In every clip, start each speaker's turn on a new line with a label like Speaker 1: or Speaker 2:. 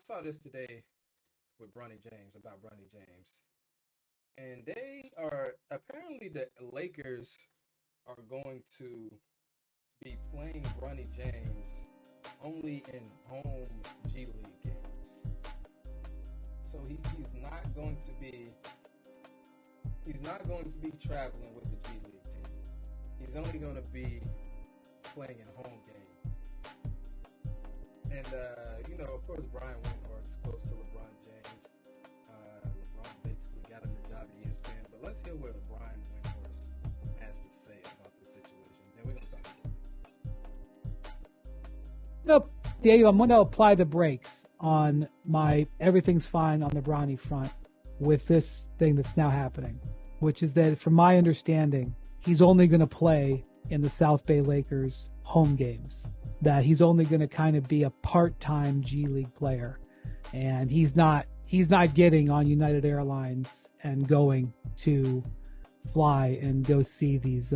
Speaker 1: saw this today with Bronny James about Bronny James, and they are apparently the Lakers are going to be playing Bronny James only in home G League games. So he's not going to be traveling with the G League team. He's only going to be playing in home games. And of course, Brian Windhorst close to LeBron James. LeBron basically got him the job at ESPN. But let's hear what Brian Windhorst has to say about the situation. Then we're going to talk about it.
Speaker 2: Nope, Dave, I'm going to apply the brakes on my everything's fine on the Bronny front with this thing that's now happening, which is that from my understanding, he's only going to play in the South Bay Lakers home games, that he's only going to kind of be a part-time G League player. And he's not getting on United Airlines and going to fly and go see these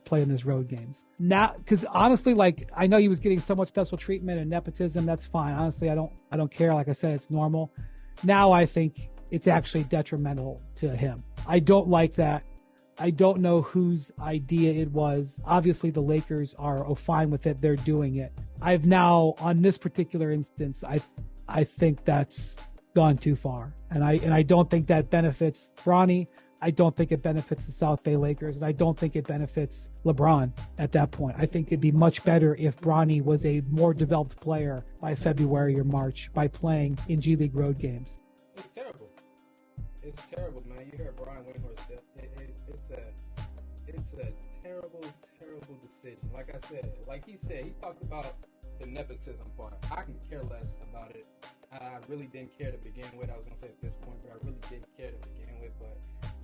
Speaker 2: playing these road games now, because honestly, like, I know he was getting so much special treatment and nepotism. That's fine. Honestly, I don't care. Like I said, it's normal. Now I think it's actually detrimental to him. I don't like that. I don't know whose idea it was. Obviously, the Lakers are fine with it. They're doing it. I've now, on this particular instance, I think that's gone too far. And I don't think that benefits Bronny. I don't think it benefits the South Bay Lakers. And I don't think it benefits LeBron at that point. I think it'd be much better if Bronny was a more developed player by February or March by playing in G League road games.
Speaker 1: It's terrible. It's terrible, man. You heard Brian Windhorst. It's a terrible, terrible decision. Like I said, like he said, he talked about the nepotism part. I can care less about it. I really didn't care to begin with. I was going to say at this point, but I really didn't care to begin with. But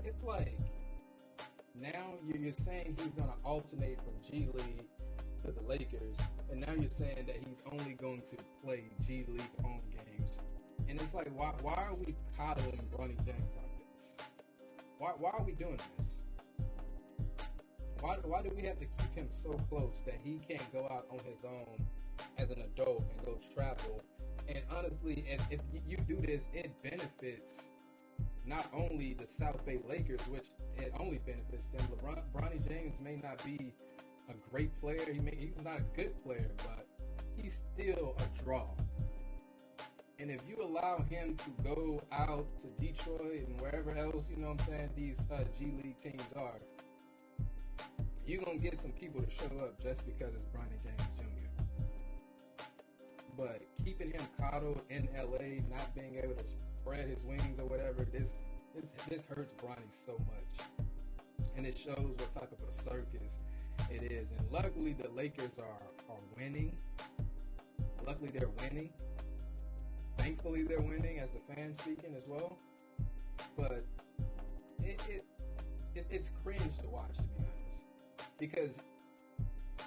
Speaker 1: it's like, now you're saying he's going to alternate from G League to the Lakers, and now you're saying that he's only going to play G League home games. And it's like, why are we coddling Bronny James like this? Why are we doing this? Why do we have to keep him so close that he can't go out on his own as an adult and go travel? And honestly, if you do this, it benefits not only the South Bay Lakers, which it only benefits them. Bronny James may not be a great player. He's not a good player, but he's still a draw. And if you allow him to go out to Detroit and wherever else, you know what I'm saying, these G League teams are, you're going to get some people to show up just because it's Bronny James Jr. But keeping him coddled in LA, not being able to spread his wings or whatever, this hurts Bronny so much. And it shows what type of a circus it is. And luckily the Lakers are winning. Luckily they're winning. Thankfully they're winning, as the fans speaking as well. But it's cringe to watch, to be honest. Because,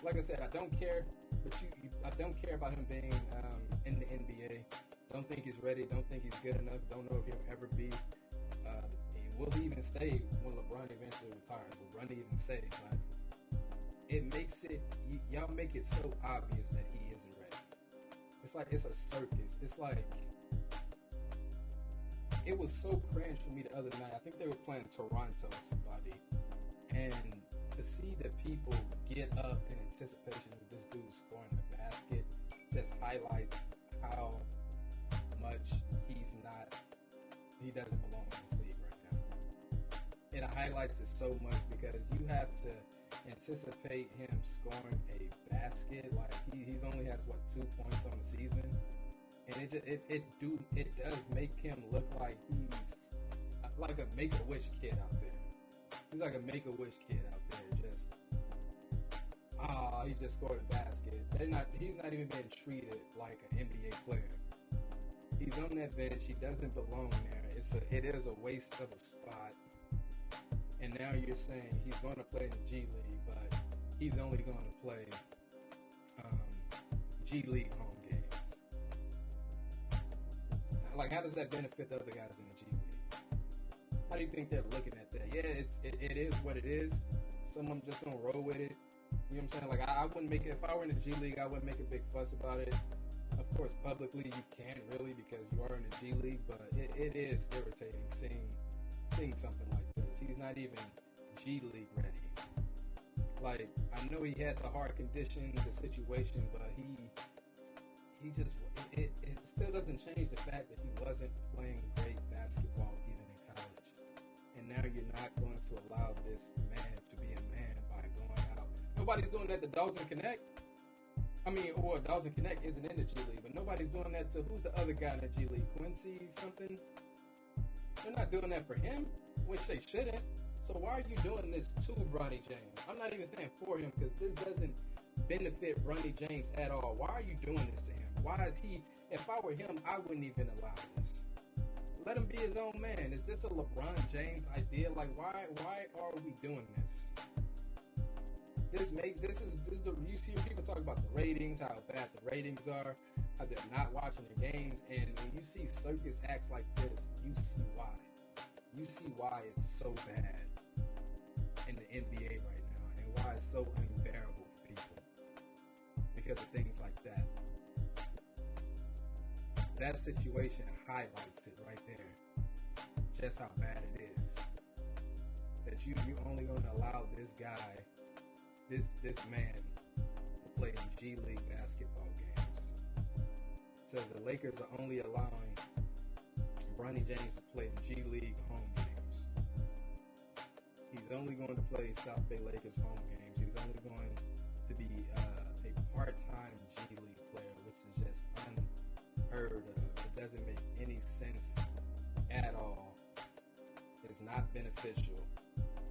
Speaker 1: like I said, I don't care, but I don't care about him being in the NBA. Don't think he's ready. Don't think he's good enough. Don't know if he'll ever be. Will he even stay when LeBron eventually retires? Will Bronny even stay? But it makes it, y'all make it so obvious that he isn't ready. It's like it's a circus. It's like, it was so cringe for me the other night. I think they were playing Toronto or somebody, and to see the people get up in anticipation of this dude scoring the basket just highlights how much he doesn't belong in this league right now. It highlights it so much because you have to anticipate him scoring a basket. Like he's only has 2 points on the season, and it does make him look like he's like a Make-A-Wish kid out there. He's like a Make-A-Wish kid out there, just he just scored a basket. He's not even being treated like an NBA player. He's on that bench. He doesn't belong there. It is a waste of a spot. And now you're saying he's going to play in the G League, but he's only going to play G League home games. Like, how does that benefit the other guys in the G League? How do you think they're looking at that? Yeah, it is what it is. Some of them just gonna roll with it. You know what I'm saying? Like, I wouldn't make it, if I were in the G League, I wouldn't make a big fuss about it. Of course, publicly you can't really because you are in the G League, but it is irritating seeing something like this. He's not even G League ready. Like, I know he had the hard conditions, the situation, but he just it still doesn't change the fact that he wasn't playing great basketball even in college. And now you're not going to allow this man to be a man by going out. Nobody's doing that to Dalton Connect. Or Dalton Connect isn't in the G League, but nobody's doing that to, who's the other guy in the G League? Quincy something? They're not doing that for him, which they shouldn't. So why are you doing this to Bronny James? I'm not even saying for him because this doesn't benefit Bronny James at all. Why are you doing this to him? Why is he, if I were him, I wouldn't even allow this. Let him be his own man. Is this a LeBron James idea? Like, why are we doing this? This is the, you see people talk about the ratings, how bad the ratings are, how they're not watching the games, and when you see circus acts like this, you see why. You see why it's so bad in the NBA right now, and why it's so unbearable for people because of things like that. That situation highlights it right there, just how bad it is. That you only going to allow this guy, this man, to play in G League basketball games. It says the Lakers are only allowing Bronny James to play in G League home games. He's only going to play South Bay Lakers home games. He's only going to be a part-time G League player, which is just unheard of. It doesn't make any sense at all. It's not beneficial.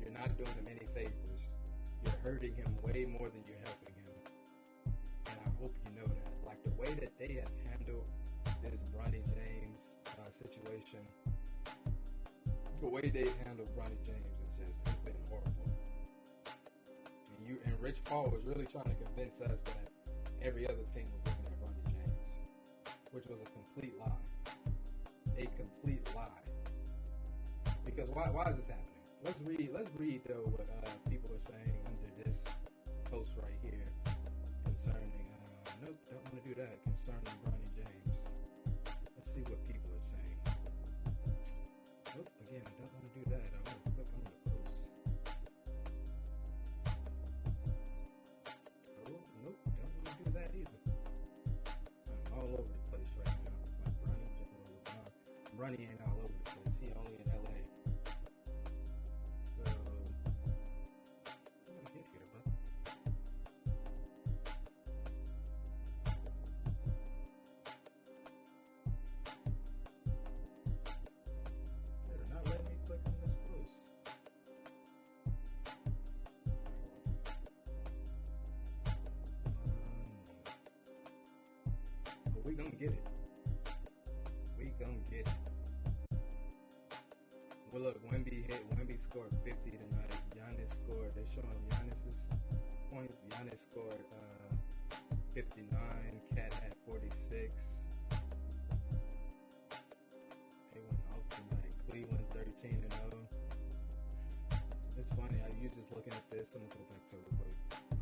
Speaker 1: You're not doing him any favors. You're hurting him way more than you're helping him. And I hope you know that. Like, the way that they have handled this Bronny James situation, the way they handled Bronny James it's been horrible. And Rich Paul was really trying to convince us that every other team was looking at Bronny James, which was a complete lie. A complete lie. Because why is this happening? Let's read though what people are saying under this post right here concerning nope, don't want to do that, concerning Bronny James. Let's see what people are saying. Nope, again, I don't want to do that. I want to click on the post. Oh, nope, don't want to do that either. I'm all over the place right now. Like Bronny ain't all over the place. He only in LA. So, how do I get here, bud? They're not letting me click on this post. But we gonna get it. We gonna get it. Well, look, Wemby scored 50 tonight. Giannis scored, they showing Giannis's points. Giannis scored 59. Cat had 46. They went off tonight. Cleveland 13-0. It's funny, I was just looking at this. I'm gonna go back to it real quick.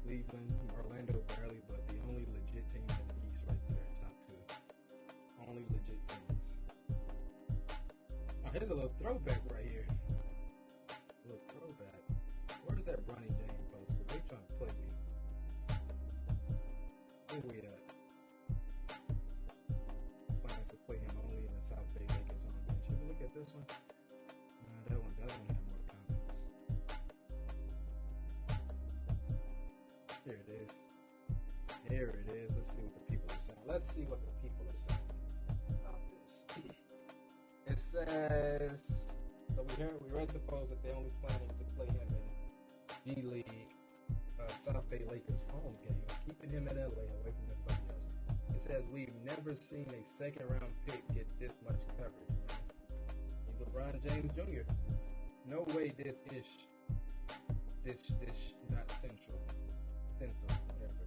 Speaker 1: Cleveland, Orlando barely, but the only legit teams in the East right there, top two. Only legit teams. Oh, here's a little throwback right here. A little throwback. Where's that Bronny James post? They trying to play me. Where we at? Plans to play him only in the South Bay Lakers on bench. Should we look at this one? Nah, that one had more comments. Here it is. Here it is. Let's see what the people are saying. Let's see what the people are saying about this. It says, so we read the post that they're only planning to play him in G League South Bay Lakers home games, keeping him in LA away from everybody else. It says, we've never seen a second round pick get this much coverage. He's LeBron James Jr. No way this not central, whatever.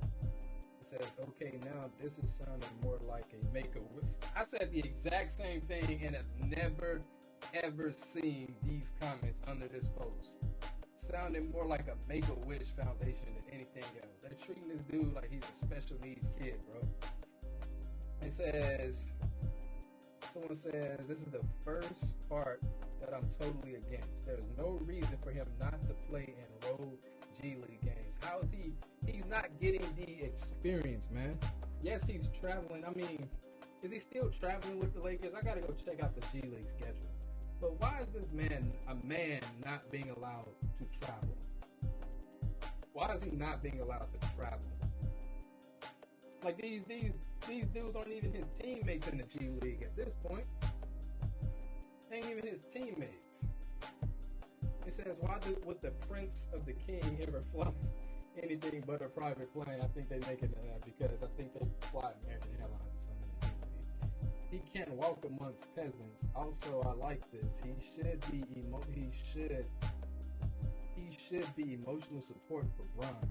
Speaker 1: It says, okay, now this is sounding more like a make-a-wish. I said the exact same thing and have never, ever seen these comments under this post. Sounding more like a Make-A-Wish Foundation than anything else. They're treating this dude like he's a special needs kid, bro. It says, someone says, this is the first part that I'm totally against. There's no reason for him not to play in road G League games. How is he? He's not getting the experience, man. Yes, he's traveling. I mean, is he still traveling with the Lakers? I gotta go check out the G League schedule. But why is this man, a man, not being allowed to travel? Why is he not being allowed to travel? Like these dudes aren't even his teammates in the G League at this point. They ain't even his teammates. It says, why would the Prince of the King ever fly anything but a private plane? I think they make it because I think they fly American Airlines or something. He can't walk amongst peasants. Also, I like this. He should be emotional support for Bron,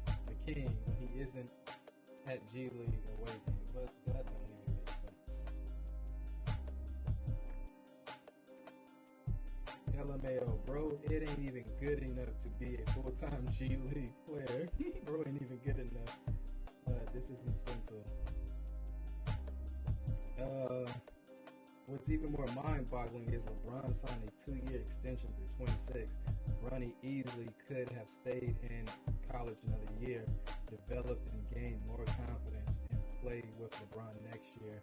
Speaker 1: the King, when he isn't at G League away game. But that don't even make sense. LMAO, bro, it ain't even good enough to be a full-time G League player. Bro ain't even good enough. This isn't stencil. What's even more mind-boggling is LeBron signed a 2-year extension through 26. Bronny easily could have stayed in college another year, developed and gained more confidence, and played with LeBron next year.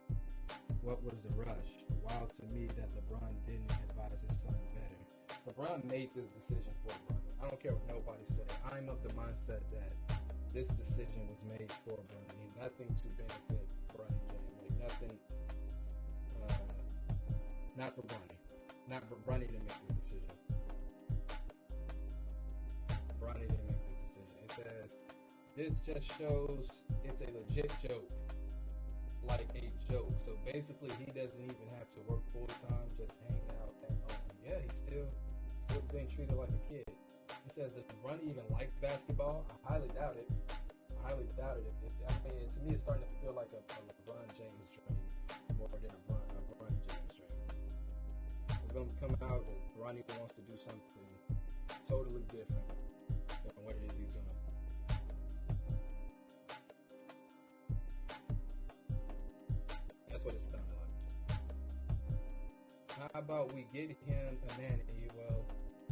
Speaker 1: What was the rush? Wild to me that LeBron didn't advise his son better. LeBron made this decision for Bronny. I don't care what nobody said. I'm of the mindset that this decision was made for Bronny. Nothing to benefit Bronny James. Like nothing. Not for Bronny. Not for Bronny to make this decision. Bronny didn't make this decision. It says, this just shows it's a legit joke. Like a joke. So basically, he doesn't even have to work full time, just hang out at home. Yeah, he's still being treated like a kid. It says, does Bronny even like basketball? I highly doubt it. I mean, to me, it's starting to feel like a LeBron James dream more than a Bronny James dream. It's going to come out that Bronny wants to do something totally different than what it is he's doing. That's what it's sounding like. How about we get him a nanny? Well,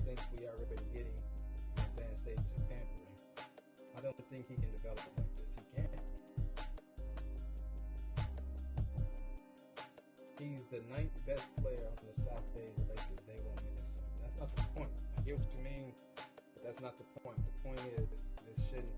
Speaker 1: since we are already getting advanced stages of pampering, I don't think he can develop it like this. He can't. He's the 9th best player on the South Bay Lakers. They won't miss him. That's not the point. I get what you mean, but that's not the point. The point is this shouldn't